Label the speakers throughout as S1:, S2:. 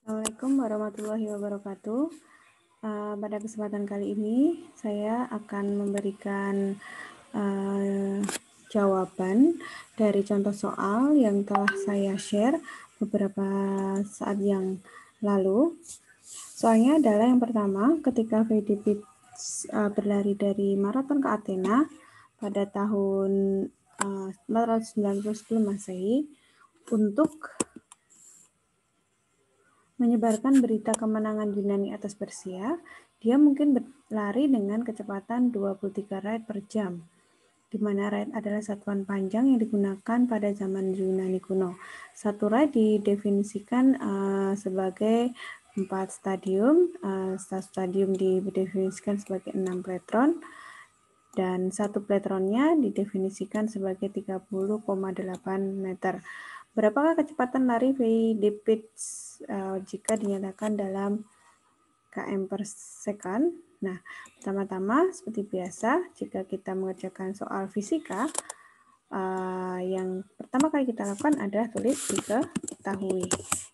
S1: Assalamualaikum warahmatullahi wabarakatuh. Pada kesempatan kali ini saya akan memberikan jawaban dari contoh soal yang telah saya share beberapa saat yang lalu. Soalnya adalah yang pertama, ketika VDP berlari dari Maraton ke Athena pada tahun 490 sebelum Masehi untuk menyebarkan berita kemenangan Yunani atas Persia, dia mungkin berlari dengan kecepatan 23 ride per jam, di mana ride adalah satuan panjang yang digunakan pada zaman Yunani kuno. Satu ride didefinisikan sebagai 4 stadium, satu stadium didefinisikan sebagai 6 pletron, dan satu pletronnya didefinisikan sebagai 30,8 meter. Berapakah kecepatan lari VDP jika dinyatakan dalam km per second? Nah, pertama-tama seperti biasa, jika kita mengerjakan soal fisika, yang pertama kali kita lakukan adalah tulis diketahui.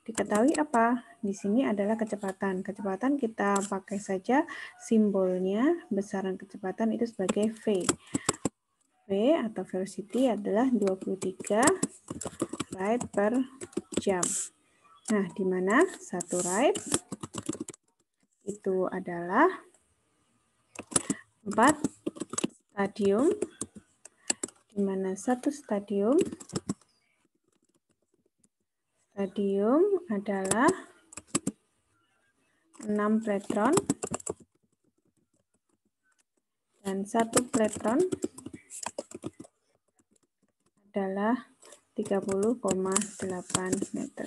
S1: Diketahui apa? Di sini adalah kecepatan. Kecepatan kita pakai saja simbolnya, besaran kecepatan itu sebagai V. V atau velocity adalah 23 ride per jam. Nah, di mana satu ride itu adalah 4 stadium, di mana satu stadium adalah 6 pletron dan satu pletron adalah 30,8 meter.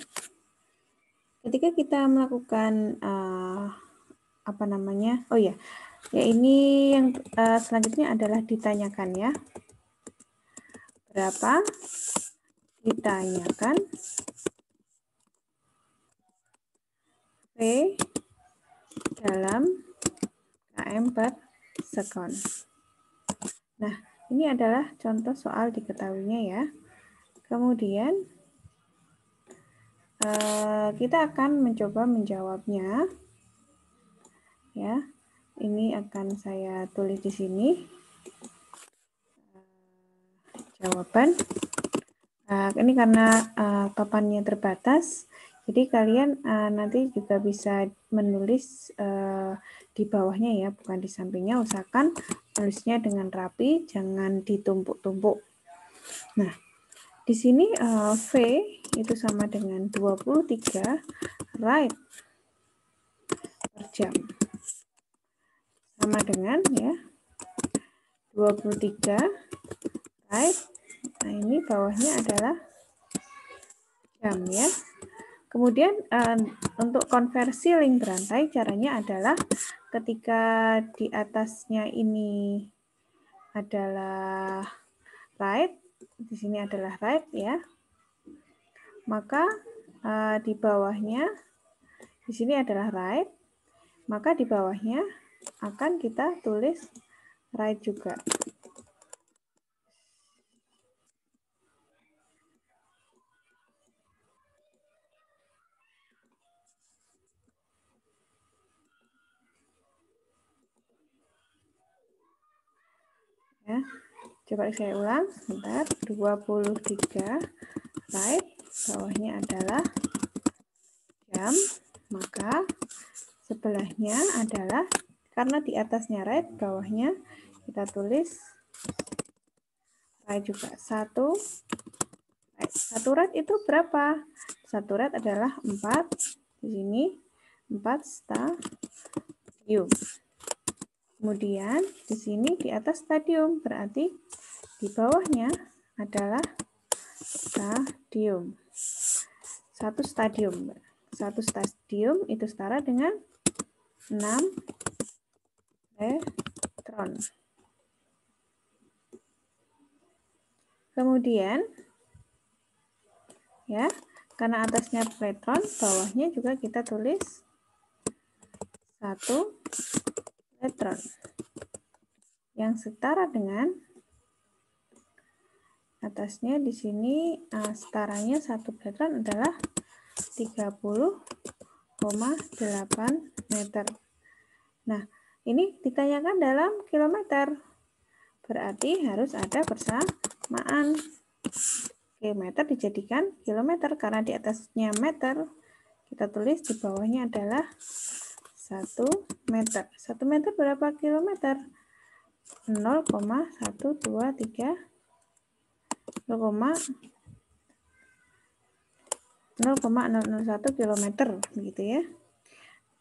S1: Ketika kita melakukan ini yang selanjutnya adalah ditanyakan ya. Berapa? Ditanyakan V dalam km per second. Nah, ini adalah contoh soal diketahuinya ya. Kemudian kita akan mencoba menjawabnya. Ya, ini akan saya tulis di sini jawaban. Ini karena papannya terbatas, jadi kalian nanti juga bisa menulis di bawahnya ya, bukan di sampingnya. Usahakan tulisnya dengan rapi, jangan ditumpuk-tumpuk. Nah, di sini V itu sama dengan 23 ride per jam. Sama dengan ya 23 ride. Nah, ini bawahnya adalah jam ya. Kemudian untuk konversi link berantai caranya adalah ketika di atasnya ini adalah ride, di sini adalah ride ya. Maka di bawahnya di sini adalah ride, maka di bawahnya akan kita tulis ride juga. Ya, coba saya ulang sebentar. 23 ride, bawahnya adalah jam, maka sebelahnya adalah, karena di atasnya ride, bawahnya kita tulis ride juga. Satu ride itu berapa? Satu ride adalah 4, di sini 4 stadium. Kemudian di sini di atas stadium, berarti di bawahnya adalah stadium. Satu stadium itu setara dengan 6 pletron. Kemudian ya, karena atasnya pletron, bawahnya juga kita tulis 1 pletron yang setara dengan atasnya di sini setaranya 1 pletron adalah 30,8 meter. Nah, ini ditanyakan dalam kilometer. Berarti harus ada persamaan. Oke, meter dijadikan kilometer karena di atasnya meter. Kita tulis di bawahnya adalah 1 meter. 1 meter berapa kilometer? 0,123 0,001 kilometer begitu ya.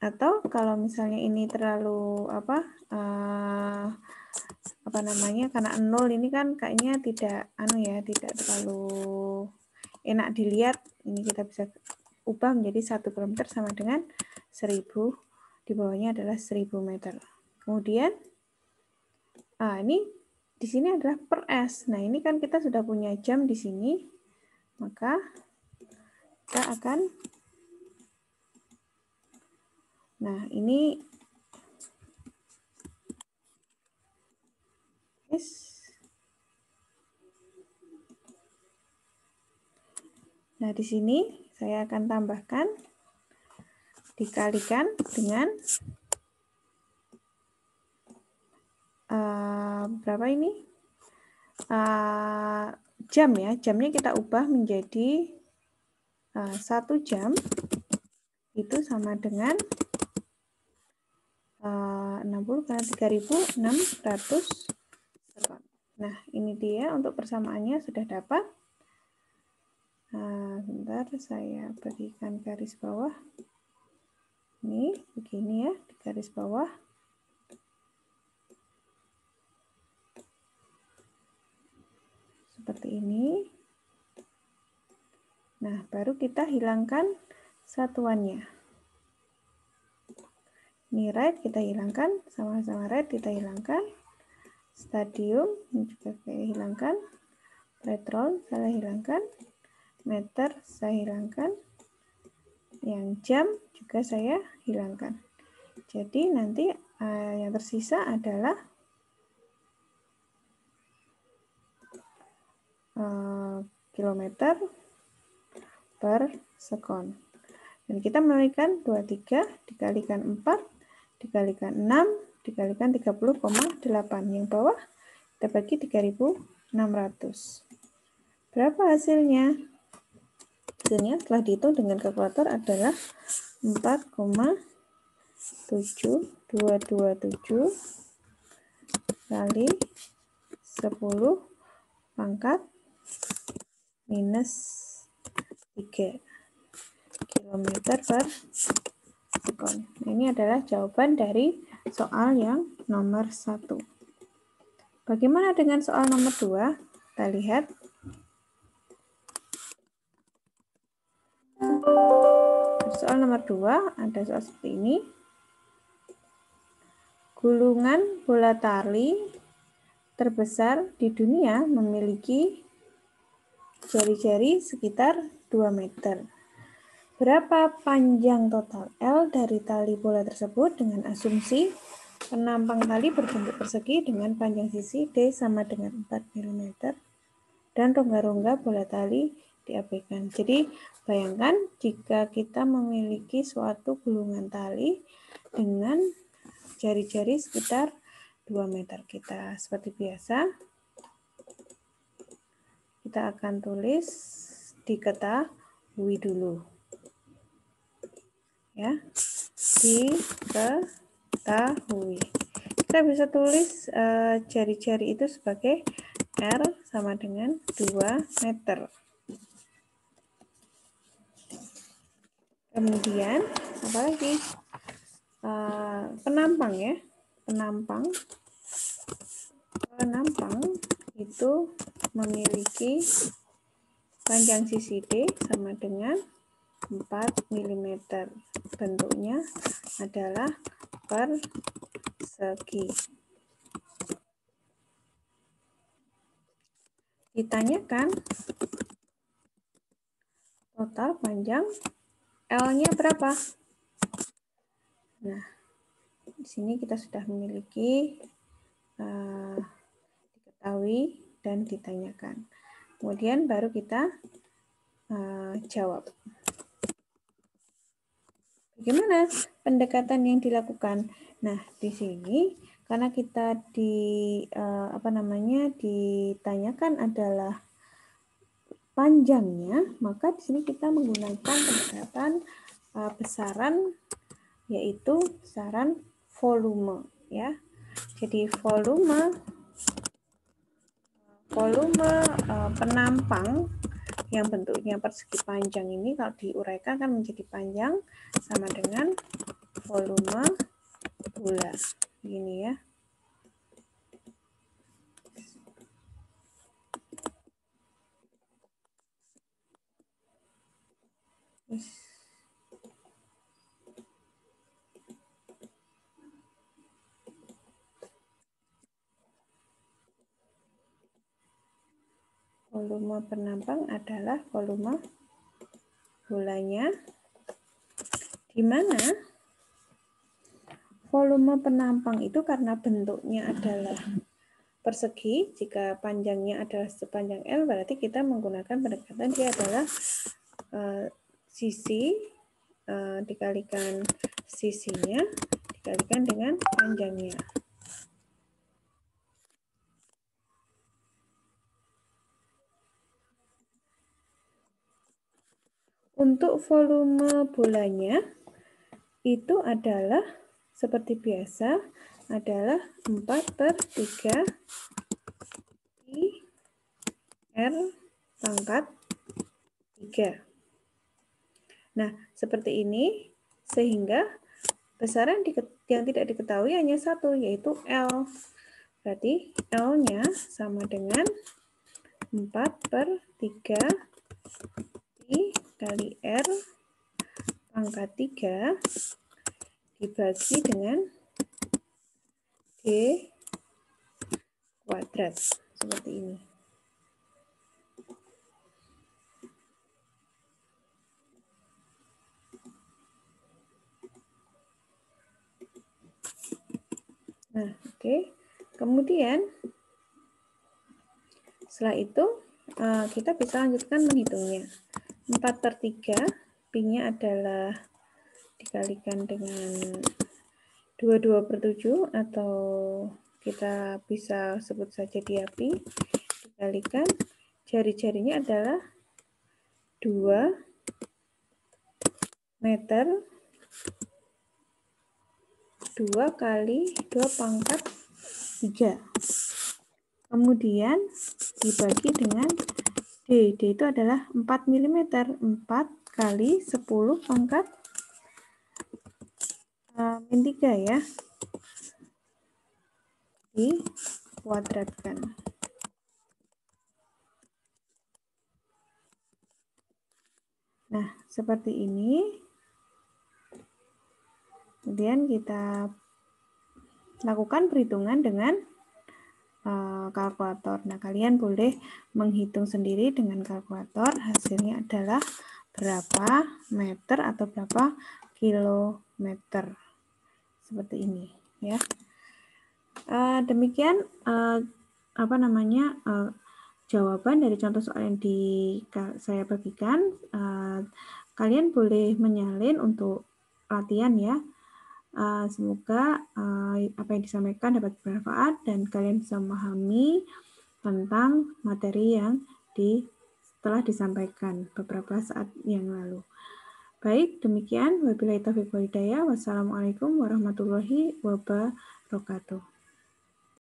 S1: Atau kalau misalnya ini terlalu karena 0 ini kan kayaknya tidak tidak terlalu enak dilihat. Ini kita bisa ubah menjadi 1 kilometer sama dengan 1000. Di bawahnya adalah 1000 meter. Kemudian ini di sini adalah per S. Nah, ini kan kita sudah punya jam di sini. Maka kita akan ini Nah, di sini saya akan tambahkan dikalikan dengan berapa ini? Jam ya. Jamnya kita ubah menjadi 1 jam itu sama dengan 60 kali 3600 sekon. Nah, ini dia untuk persamaannya sudah dapat. Bentar, saya berikan garis bawah. Ini begini ya, di garis bawah. Seperti ini. Nah, baru kita hilangkan satuannya. Ini rate kita hilangkan, sama-sama rate kita hilangkan. Stadium juga saya hilangkan. Metron saya hilangkan. Meter saya hilangkan. Yang jam juga saya hilangkan. Jadi nanti yang tersisa adalah kilometer per sekon. Dan kita memberikan 23 dikalikan 4 dikalikan 6 dikalikan 30,8. Yang bawah kita bagi 3600. Berapa hasilnya? Hasilnya setelah dihitung dengan kalkulator adalah 4,7227 kali 10 pangkat minus 3 kilometer per sekon. Ini adalah jawaban dari soal yang nomor 1. Bagaimana dengan soal nomor 2? Kita lihat. Soal nomor 2 ada soal seperti ini. Gulungan bola tali terbesar di dunia memiliki jari-jari sekitar 2 meter. Berapa panjang total L dari tali bola tersebut dengan asumsi penampang tali berbentuk persegi dengan panjang sisi D sama dengan 4 mm dan rongga-rongga bola tali diabaikan. Jadi bayangkan jika kita memiliki suatu gulungan tali dengan jari-jari sekitar 2 meter. Kita seperti biasa kita akan tulis diketahui dulu. Ya, diketahui. Kita bisa tulis jari-jari itu sebagai R sama dengan 2 meter. Kemudian apa lagi? Penampang ya. Penampang itu memiliki panjang sisi D sama dengan 4 mm. Bentuknya adalah persegi. Ditanyakan total panjang L-nya berapa? Nah, di sini kita sudah memiliki diketahui dan ditanyakan. Kemudian baru kita jawab. Bagaimana pendekatan yang dilakukan? Nah, di sini karena kita ditanyakan adalah panjangnya, maka di sini kita menggunakan pendekatan besaran, yaitu besaran volume, ya. Jadi volume penampang yang bentuknya persegi panjang ini kalau diuraikan kan menjadi panjang sama dengan volume bola. Gini ya. Volume penampang adalah volume bolanya, di mana volume penampang itu karena bentuknya adalah persegi, jika panjangnya adalah sepanjang L, berarti kita menggunakan pendekatan dia adalah sisi dikalikan sisinya dikalikan dengan panjangnya. Untuk volume bolanya itu adalah seperti biasa adalah 4/3 R pangkat 3. Nah, seperti ini, sehingga besaran yang tidak diketahui hanya satu, yaitu L. Berarti L-nya sama dengan 4/3 I kali R pangkat 3 dibagi dengan D kuadrat. Seperti ini. Nah, oke. Kemudian, setelah itu, kita bisa lanjutkan menghitungnya. 4/3, pi-nya adalah dikalikan dengan 22/7, atau kita bisa sebut saja dia pi, dikalikan jari-jarinya adalah 2 meter 2 kali 2 pangkat 3. Kemudian dibagi dengan D. D itu adalah 4 mm. 4 kali 10 pangkat min 3 ya. Dikuadratkan. Nah, seperti ini. Kemudian kita lakukan perhitungan dengan kalkulator. Nah, kalian boleh menghitung sendiri dengan kalkulator. Hasilnya adalah berapa meter atau berapa kilometer. Seperti ini, ya. Demikian jawaban dari contoh soal yang saya bagikan. Kalian boleh menyalin untuk latihan ya. Semoga apa yang disampaikan dapat bermanfaat dan kalian bisa memahami tentang materi yang telah disampaikan beberapa saat yang lalu. Baik, demikian. Wabillahi taufiq wal hidayah. Wassalamualaikum warahmatullahi wabarakatuh.